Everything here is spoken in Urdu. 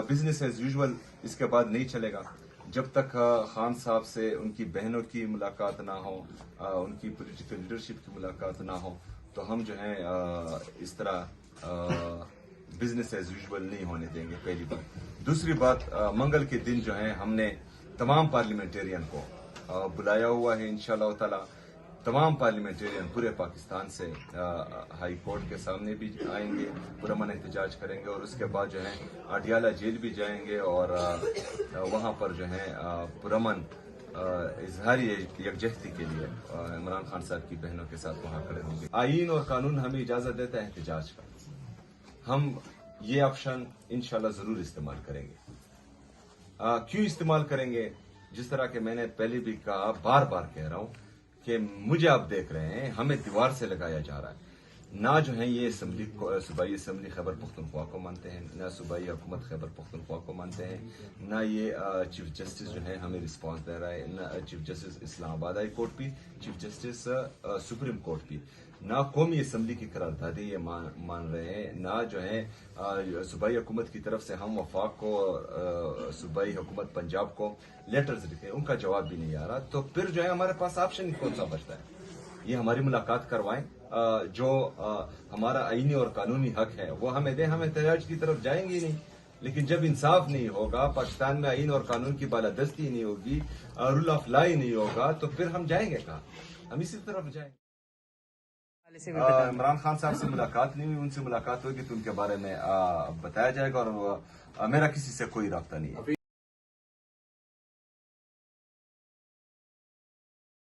بزنس ایز یوزول اس کے بعد نہیں چلے گا جب تک خان صاحب سے ان کی بہنوں کی ملاقات نہ ہو، ان کی پولیٹیکل لیڈرشپ کی ملاقات نہ ہو، تو ہم جو ہیں اس طرح بزنس ایز یوزول نہیں ہونے دیں گے، پہلی بات۔ دوسری بات، منگل کے دن جو ہے ہم نے تمام پارلیمنٹیرین کو بلایا ہوا ہے، انشاءاللہ تعالی تمام پارلیمنٹیرین پورے پاکستان سے ہائی کورٹ کے سامنے بھی آئیں گے، پرامن احتجاج کریں گے، اور اس کے بعد جو ہے اڈیالہ جیل بھی جائیں گے، اور وہاں پر جو ہے پرامن اظہاری یکجہتی کے لیے عمران خان صاحب کی بہنوں کے ساتھ وہاں کھڑے ہوں گے۔ آئین اور قانون ہمیں اجازت دیتا ہے احتجاج کا، ہم یہ آپشن انشاءاللہ ضرور استعمال کریں گے۔ کیوں استعمال کریں گے؟ جس طرح کہ میں نے پہلے بھی کہا، بار بار کہہ رہا ہوں کہ مجھے آپ دیکھ رہے ہیں، ہمیں دیوار سے لگایا جا رہا ہے۔ نہ جو ہے یہ صوبائی اسمبلی خیبر پختونخوا کو مانتے ہیں، نہ صوبائی حکومت خیبر پختونخوا کو مانتے ہیں، نہ یہ چیف جسٹس جو ہے ہمیں رسپانس دے رہا ہے، نہ چیف جسٹس اسلام آباد ہائی کورٹ بھی، چیف جسٹس سپریم کورٹ بھی، نہ قومی اسمبلی کی قراردادیں یہ مان رہے ہیں، نہ جو ہے صوبائی حکومت کی طرف سے ہم وفاق کو، صوبائی حکومت پنجاب کو لیٹرز لکھے، ان کا جواب بھی نہیں آ رہا، تو پھر جو ہے ہمارے پاس آپشن کون سا بچتا ہے؟ یہ ہماری ملاقات کروائیں، جو ہمارا آئینی اور قانونی حق ہے وہ ہمیں دیں، ہم احتجاج کی طرف جائیں گے ہی نہیں۔ لیکن جب انصاف نہیں ہوگا، پاکستان میں آئین اور قانون کی بالادستی نہیں ہوگی، رول آف لا ہی نہیں ہوگا، تو پھر ہم جائیں گے کہاں؟ ہم اسی طرف جائیں گے۔ عمران خان صاحب سے ملاقات نہیں ہوئی، ان سے ملاقات ہوگی تو ان کے بارے میں بتایا جائے گا، اور میرا کسی سے کوئی رابطہ نہیں ہے۔